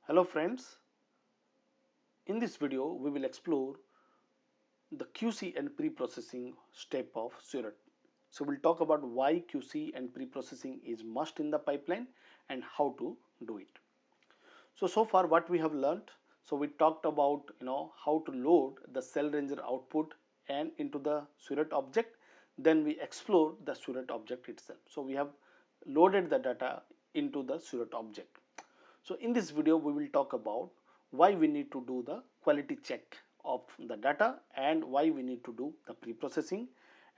Hello friends, in this video we will explore the QC and pre-processing step of Seurat. So we'll talk about why QC and pre-processing is must in the pipeline and how to do it. So far what we have learned, so we talked about how to load the cell ranger output and into the Seurat object, then we explore the Seurat object itself. So we have loaded the data into the Seurat object. So in this video we will talk about why we need to do the quality check of the data and why we need to do the pre-processing,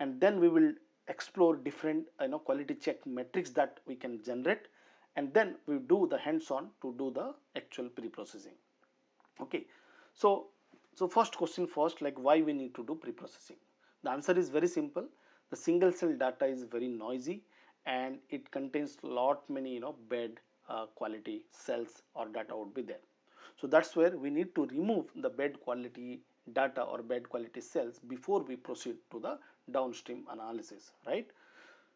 and then we will explore different quality check metrics that we can generate, and then we do the hands-on to do the actual pre-processing. Okay, so first question first, like why we need to do pre-processing. The answer is very simple. The single cell data is very noisy and it contains lot many bad quality cells or data would be there. So that's where we need to remove the bad quality data or bad quality cells before we proceed to the downstream analysis, right?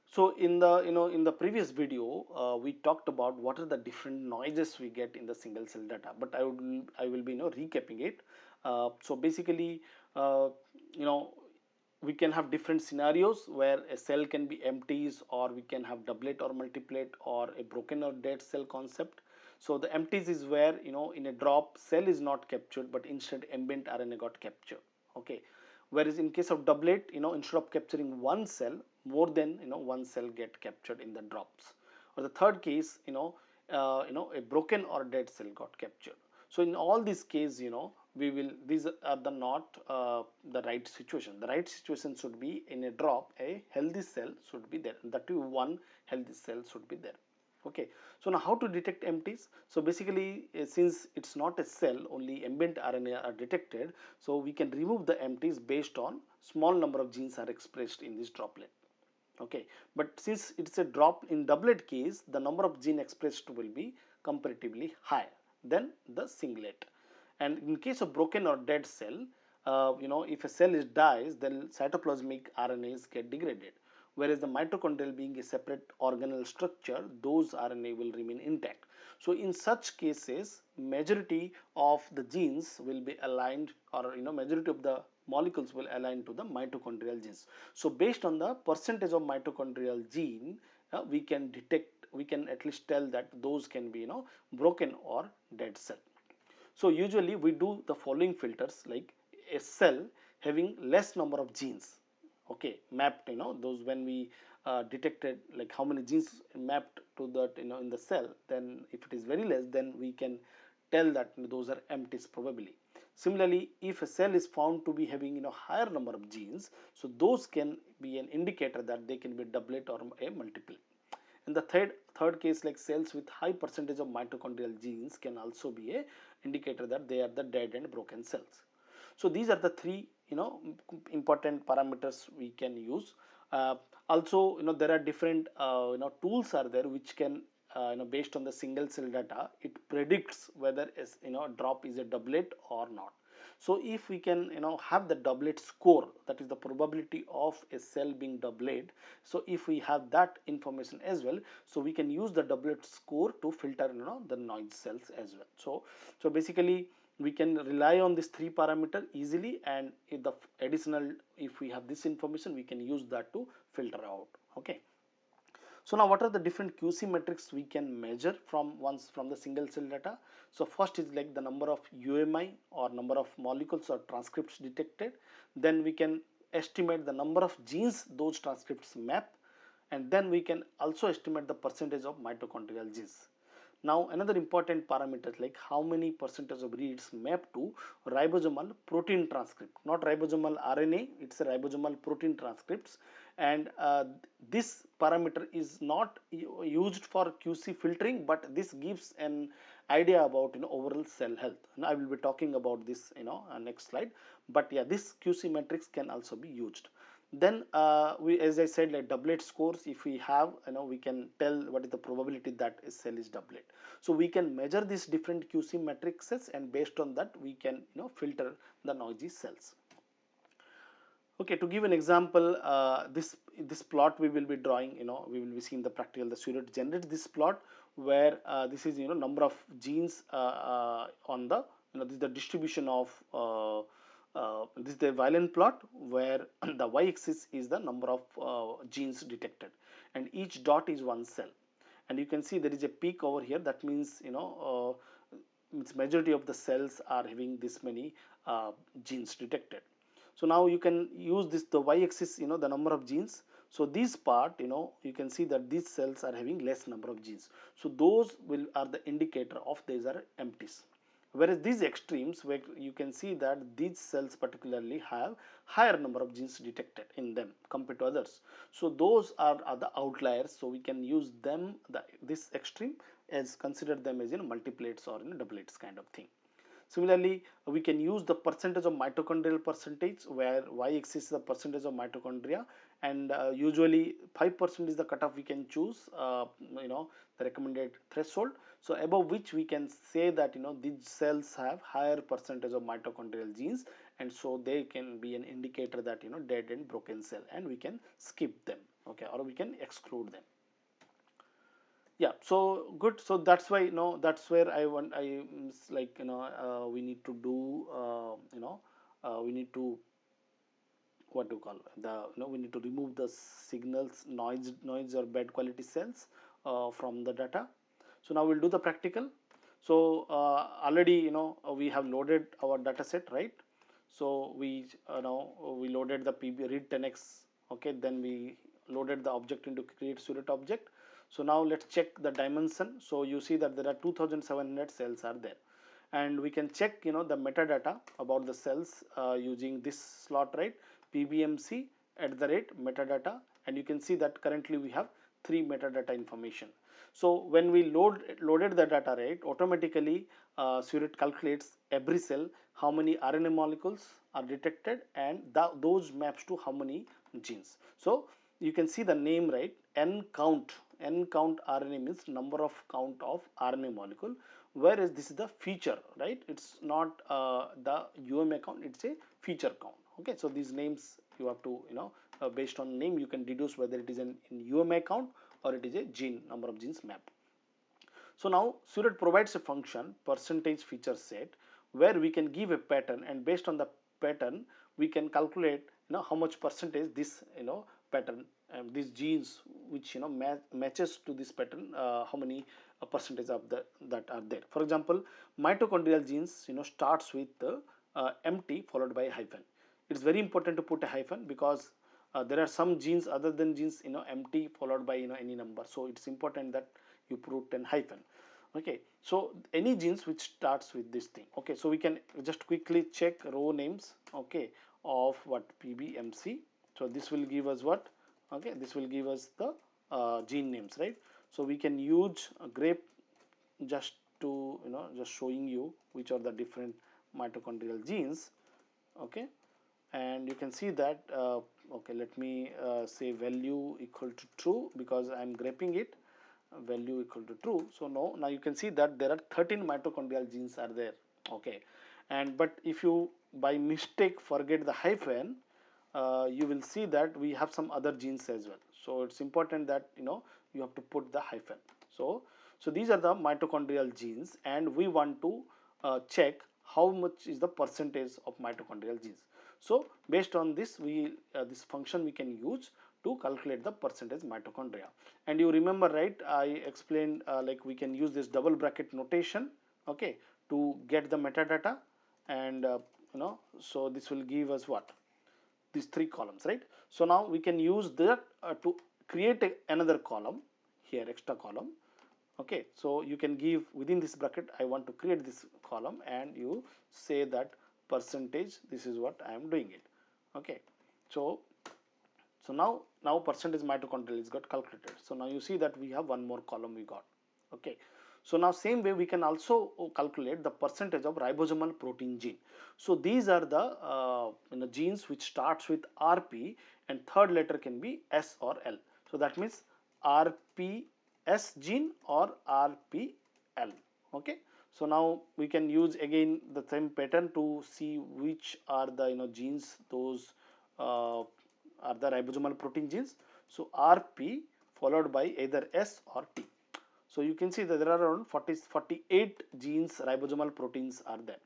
So in the in the previous video we talked about what are the different noises we get in the single cell data, but I will be recapping it. So basically, uh, you know we can have different scenarios where a cell can be empties, or we can have doublet or multiplet, or a broken or dead cell concept. So the empties is where in a drop cell is not captured, but instead ambient RNA got captured. Okay, whereas in case of doublet, instead of capturing one cell, more than one cell get captured in the drops. Or the third case, a broken or dead cell got captured. So in all these cases, we will, these are the not the right situation. The right situation should be in a drop a healthy cell should be there, that too one healthy cell should be there. Okay, so now how to detect empties? So basically, since it's not a cell, only ambient RNA are detected, so we can remove the empties based on small number of genes are expressed in this droplet. Okay, but since it's a drop in doublet case, the number of gene expressed will be comparatively higher than the singlet. And in case of broken or dead cell, if a cell is dies, then cytoplasmic RNAs get degraded, whereas the mitochondrial being a separate organelle structure, those RNA will remain intact. So in such cases, majority of the genes will be aligned, or majority of the molecules will align to the mitochondrial genes. So based on the percentage of mitochondrial gene, we can detect, we can at least tell that those can be broken or dead cell. So usually we do the following filters, like a cell having less number of genes, okay, mapped, those when we detected like how many genes mapped to that in the cell, then if it is very less, then we can tell that those are empties probably. Similarly, if a cell is found to be having higher number of genes, so those can be an indicator that they can be doublet or a multiple. In the third case, like cells with high percentage of mitochondrial genes can also be a indicator that they are the dead and broken cells. So these are the three important parameters we can use. Also, there are different tools are there which can based on the single cell data, it predicts whether a drop is a doublet or not. So if we can have the doublet score, that is the probability of a cell being doublet, so if we have that information as well, so we can use the doublet score to filter the noise cells as well. So basically we can rely on this three parameter easily, and if the additional, if we have this information, we can use that to filter out. Okay, so now what are the different QC metrics we can measure from the single cell data? So first is like the number of UMI, or number of molecules or transcripts detected. Then we can estimate the number of genes those transcripts map, and then we can also estimate the percentage of mitochondrial genes. Now another important parameter is like how many percentage of reads map to ribosomal protein transcript, not ribosomal RNA, it's a ribosomal protein transcripts. And this parameter is not used for QC filtering, but this gives an idea about overall cell health. And I will be talking about this next slide. But yeah, this QC matrix can also be used. Then we, as I said, like doublet scores, if we have we can tell what is the probability that a cell is doublet. So we can measure these different QC matrices, and based on that we can filter the noisy cells. Okay, to give an example, this plot we will be drawing, we will be seeing the practical, the Seurat generates this plot where this is number of genes on the this is the distribution of this is the violin plot where the y-axis is the number of genes detected, and each dot is one cell, and you can see there is a peak over here. That means its majority of the cells are having this many genes detected. So now you can use this the y-axis, the number of genes. So this part, you can see that these cells are having less number of genes, so those will are the indicator of these are empties. Whereas these extremes, where you can see that these cells particularly have higher number of genes detected in them compared to others, so those are the outliers. So we can use them, this extreme, as consider them as multiplets or doublets kind of thing. Similarly, we can use the percentage of mitochondrial percentage, where y-axis is the percentage of mitochondria, and usually 5% is the cutoff we can choose, the recommended threshold. So above which we can say that these cells have higher percentage of mitochondrial genes, and so they can be an indicator that dead and broken cell, and we can skip them, okay, or we can exclude them. Yeah, so good. So that's why that's where like we need to do we need to, what do you call, the we need to remove the signals, noise or bad quality cells from the data. So now we'll do the practical. So already we have loaded our data set, right? So we now we loaded the PB read 10x, okay, then we loaded the object into create Seurat object. So now let's check the dimension. So you see that there are 2700 cells are there, and we can check the metadata about the cells using this slot, right? PBMC at the rate metadata, and you can see that currently we have 3 metadata information. So when we loaded the data, right, automatically Seurat calculates every cell how many RNA molecules are detected, and those maps to how many genes. So you can see the name, right? N count RNA means number of count of RNA molecule, whereas this is the feature, right? It's not the UMA count, it's a feature count. Okay, so these names you have to based on name you can deduce whether it is in UMA count or it is a gene, number of genes map. So now Seurat provides a function PercentageFeatureSet, where we can give a pattern, and based on the pattern we can calculate how much percentage this pattern, these genes which matches to this pattern, how many percentage of that are there. For example, mitochondrial genes starts with empty followed by a hyphen. It's very important to put a hyphen because there are some genes other than genes empty followed by any number, so it's important that you put an hyphen. Okay, so any genes which starts with this thing. Okay, so we can just quickly check row names, okay, of what PBMC. So this will give us what, okay, this will give us the gene names, right? So we can use a grep just to just showing you which are the different mitochondrial genes. Okay, and you can see that okay, let me say value equal to true because I am grabbing it, value equal to true. So now you can see that there are 13 mitochondrial genes are there. Okay, and but if you by mistake forget the hyphen, you will see that we have some other genes as well. So it's important that you have to put the hyphen. So these are the mitochondrial genes, and we want to check how much is the percentage of mitochondrial genes. So based on this, we this function we can use to calculate the percentage mitochondria. And you remember, right, I explained like we can use this double bracket notation, okay, to get the metadata, and so this will give us what, these 3 columns, right? So now we can use that to create another column here, extra column. Okay, so you can give within this bracket I want to create this column, and you say that percentage, this is what I am doing it. Okay, so now percentage mitochondrial is got calculated. So now you see that we have one more column we got. Okay, so now same way we can also calculate the percentage of ribosomal protein gene. So these are the genes which starts with RP and third letter can be S or L. So that means RPS gene or RPL. Okay, so now we can use again the same pattern to see which are the genes those are the ribosomal protein genes. So RP followed by either S or T. So you can see that there are around 48 genes, ribosomal proteins are there,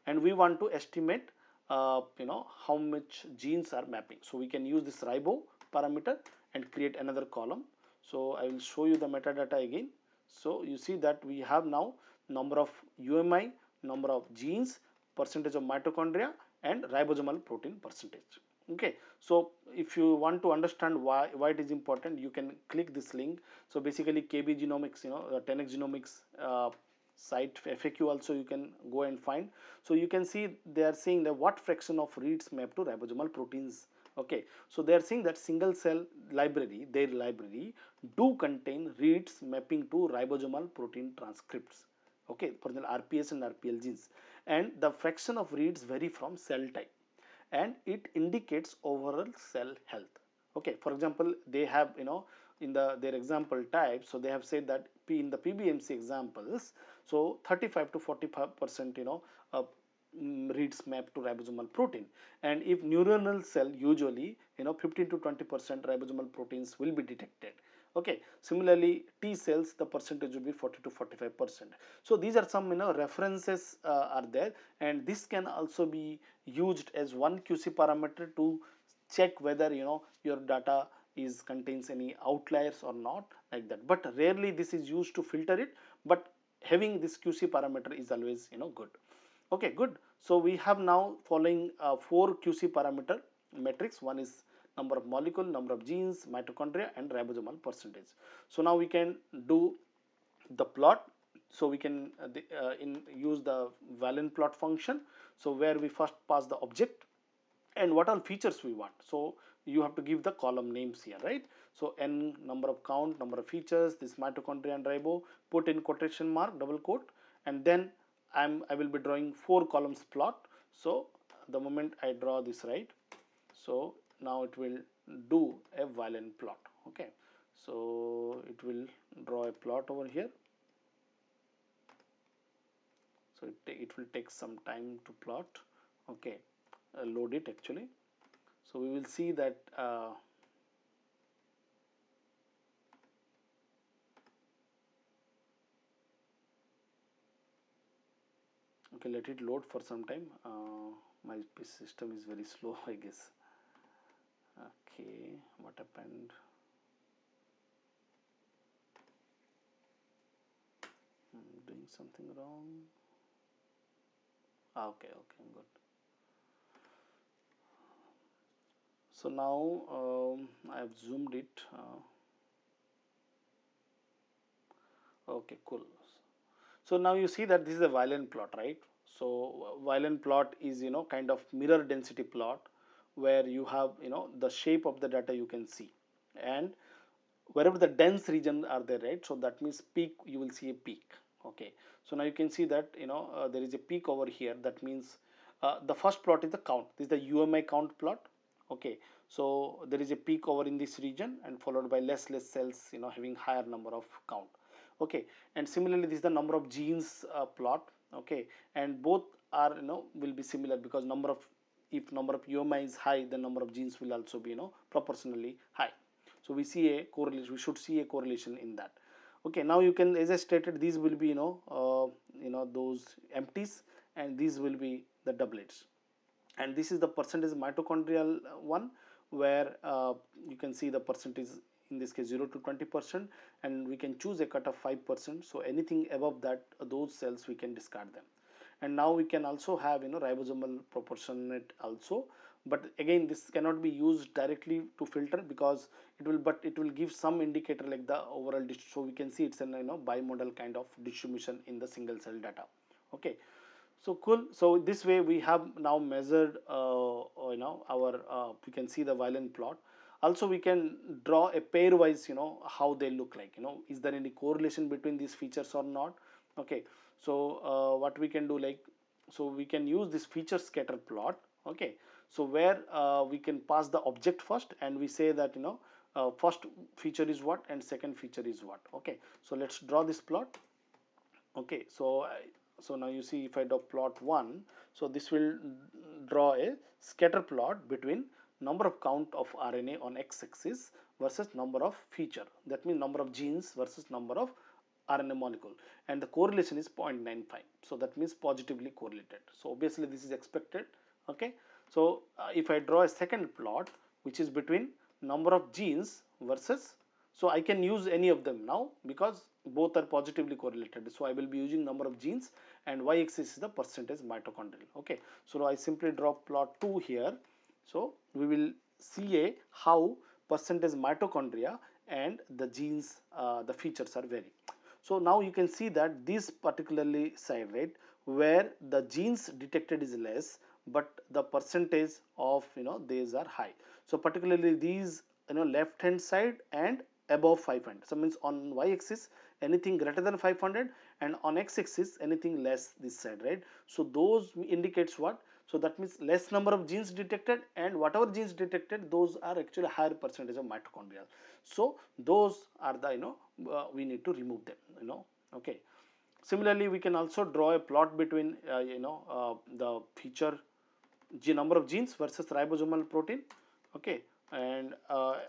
and we want to estimate how much genes are mapping. So we can use this ribo parameter and create another column. So I will show you the metadata again. So you see that we have now number of UMI, number of genes, percentage of mitochondria, and ribosomal protein percentage. Okay, so if you want to understand why it is important, you can click this link. So basically KB Genomics, 10x Genomics site FAQ also you can go and find. So you can see they are saying that what fraction of reads map to ribosomal proteins. Okay, so they are saying that single cell library, their library do contain reads mapping to ribosomal protein transcripts. Okay, for the RPS and RPL genes, and the fraction of reads vary from cell type, and it indicates overall cell health. Okay, for example, they have in their example type, so they have said that in the PBMC examples, so 35 to 45% uh, reads map to ribosomal protein, and if neuronal cell, usually 15 to 20% ribosomal proteins will be detected. Okay, similarly T cells, the percentage will be 40 to 45%. So these are some references are there, and this can also be used as one QC parameter to check whether your data is contains any outliers or not, like that. But rarely this is used to filter it, but having this QC parameter is always good. Okay, good. So we have now following 4 QC parameter metrics. One is number of molecule, number of genes, mitochondria, and ribosomal percentage. So now we can do the plot. So we can use the Valin plot function. So where we first pass the object and what all features we want. So you have to give the column names here, right? So n number of count, number of features, this mitochondria and ribo, put in quotation mark, double quote, and then I will be drawing 4 columns plot. So the moment I draw this, right, so now it will do a Valin plot. Okay, so it will draw a plot over here. So it will take some time to plot. Okay, load it actually. So we will see that okay, let it load for some time. My system is very slow, I guess. Okay, what happened? I'm doing something wrong. Okay, good. So now I have zoomed it. Okay, cool. So now you see that this is a Valin plot, right? So Valin plot is kind of mirror density plot, where you have the shape of the data you can see, and wherever the dense region are there, right? So that means peak, you will see a peak. Okay, so now you can see that there is a peak over here. That means the first plot is the count. This is the UMI count plot. Okay, so there is a peak over in this region, and followed by less cells having higher number of count. Okay, and similarly this is the number of genes plot. Okay, and both are will be similar, because if number of UMI is high, the number of genes will also be proportionally high. So we see a correlation, we should see a correlation in that. Okay, now you can, as I stated, these will be those empties, and these will be the doublets. And this is the percentage mitochondrial one, where you can see the percentage, in this case 0 to 20%, and we can choose a cut of 5%. So anything above that, those cells we can discard them. And now we can also have ribosomal proportionate also, but again this cannot be used directly to filter, because it will give some indicator like the overall so we can see it's an bimodal kind of distribution in the single cell data. Okay, so cool. So this way we have now measured our we can see the Valin plot. Also we can draw a pairwise how they look like, is there any correlation between these features or not. Okay, so what we can do, like, so we can use this feature scatter plot. Okay, so where we can pass the object first, and we say that first feature is what and second feature is what. Okay, so let's draw this plot. Okay, so now you see, if I draw plot 1, so this will draw a scatter plot between number of count of RNA on x-axis versus number of feature. That means number of genes versus number of RNA molecule, and the correlation is 0.95. So that means positively correlated. So obviously this is expected. Okay. So if I draw a second plot which is between number of genes versus, so I can use any of them now because both are positively correlated. So I will be using number of genes, and y-axis is the percentage mitochondrial. Okay. So I simply draw plot 2 here. So we will see how percentage mitochondria and the genes, the features are varying. So now you can see that this particularly side, right, where the genes detected is less, but the percentage of these are high. So particularly these left hand side and above 500. So means on y-axis anything greater than 500, and on x-axis anything less this side, right. So those indicates what? So that means less number of genes detected, and whatever genes detected, those are actually higher percentage of mitochondria. So those are the we need to remove them. Okay. Similarly, we can also draw a plot between the feature number of genes versus ribosomal protein. Okay. And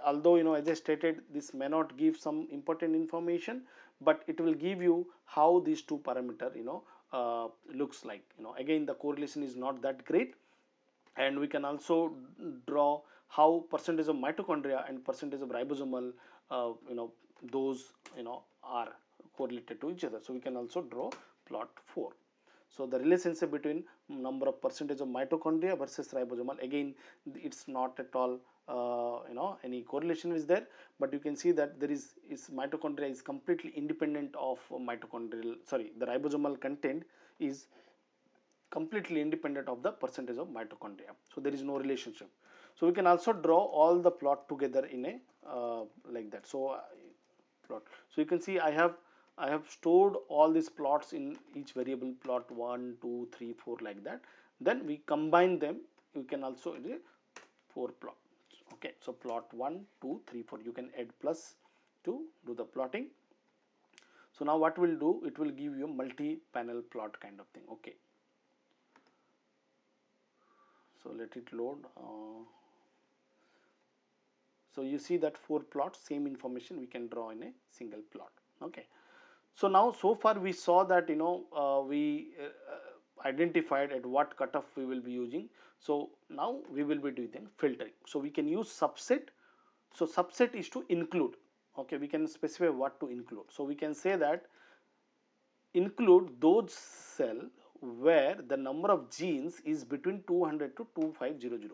although as I stated, this may not give some important information, but it will give you how these two parameter looks like. Again, the correlation is not that great, and we can also draw how percentage of mitochondria and percentage of ribosomal those are correlated to each other. So we can also draw plot 4. So the relationship between number of percentage of mitochondria versus ribosomal, again it's not at all any correlation is there, but you can see that there is mitochondria is completely independent of mitochondrial, sorry, the ribosomal content is completely independent of the percentage of mitochondria. So there is no relationship. So we can also draw all the plot together in a like that. So plot. So you can see I have stored all these plots in each variable, plot 1, 2, 3, 4 like that. Then we combine them. You can also 4 plots. Okay. So plot 1, 2, 3, 4. You can add plus to do the plotting. So now what we'll do, it will give you a multi-panel plot kind of thing. Okay. So let it load. So you see that 4 plots, same information we can draw in a single plot. Okay. So now so far we saw that we identified at what cutoff we will be using. So now we will be doing filtering. So we can use subset. So subset is to include. Okay, we can specify what to include. So we can say that include those cell where the number of genes is between 200 to 2500.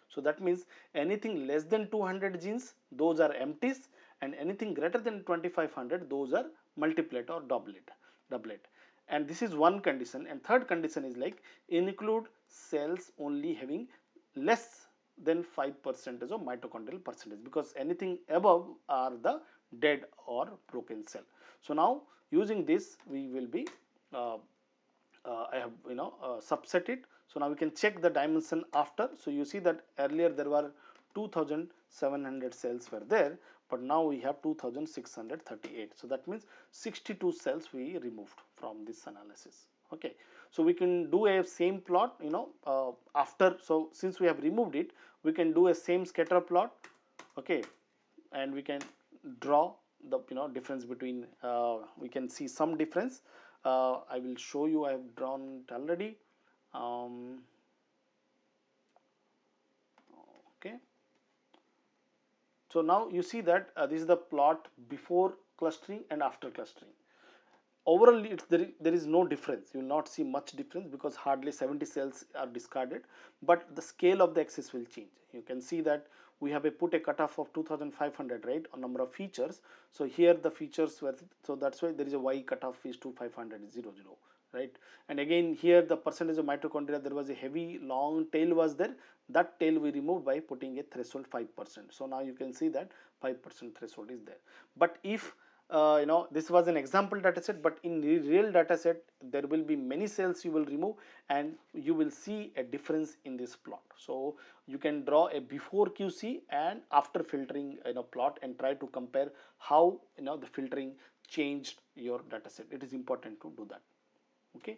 So that means anything less than 200 genes, those are empties, and anything greater than 2500, those are multiplet or doublet. And this is one condition. And third condition is like include cells only having less than 5% of mitochondrial percentage, because anything above are the dead or broken cell. So now using this we will be I have subset it. So now we can check the dimension after. So you see that earlier there were 2700 cells were there, but now we have 2638. So that means 62 cells we removed from this analysis. Okay. So we can do a same plot after. So since we have removed it, we can do a same scatter plot. Okay. And we can draw the difference between we can see some difference. I will show you. I have drawn it already. Okay. So now you see that this is the plot before clustering and after clustering. Overall there is no difference. You will not see much difference because hardly 70 cells are discarded, but the scale of the axis will change. You can see that we have put a cutoff of 2500, right, on number of features. So here the features were, so that's why there is a y cutoff is 2500 00, right. And again here the percentage of mitochondria, there was a heavy long tail was there. That tail we removed by putting a threshold 5%. So now you can see that 5% threshold is there. But if this was an example data set, but in the real data set there will be many cells you will remove, and you will see a difference in this plot. So you can draw a before QC and after filtering plot and try to compare how the filtering changed your data set. It is important to do that. Okay.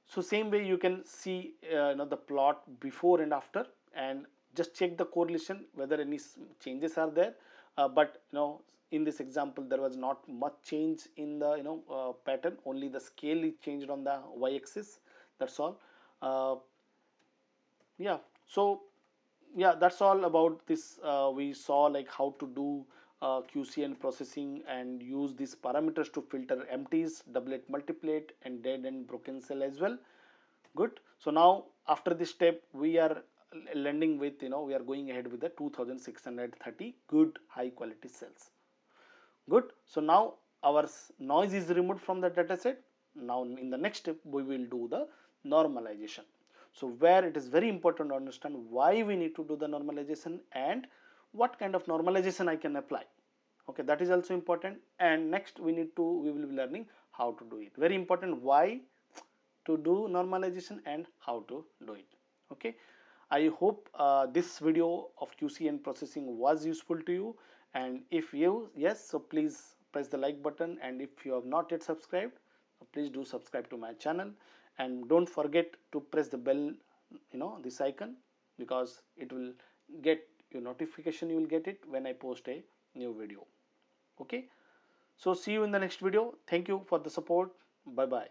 So same way you can see the plot before and after, and just check the correlation whether any changes are there. but in this example there was not much change in the pattern, only the scale is changed on the y-axis, that's all. Yeah, so yeah, that's all about this. We saw like how to do QC and processing and use these parameters to filter empties, doublet, multiplet, and dead and broken cell as well. Good. So now after this step we are landing with, we are going ahead with the 2630 good high quality cells. Good. So now our noise is removed from the data set. Now in the next step we will do the normalization. So where it is very important to understand why we need to do the normalization and what kind of normalization I can apply. Okay, that is also important. And next we will be learning how to do it. Very important, why to do normalization and how to do it. Okay, I hope this video of QC and processing was useful to you, and if you, yes, so please press the like button, and if you have not yet subscribed, please do subscribe to my channel, and don't forget to press the bell, this icon, because it will get your notification, you will get it when I post a new video. Okay, so see you in the next video. Thank you for the support. Bye bye.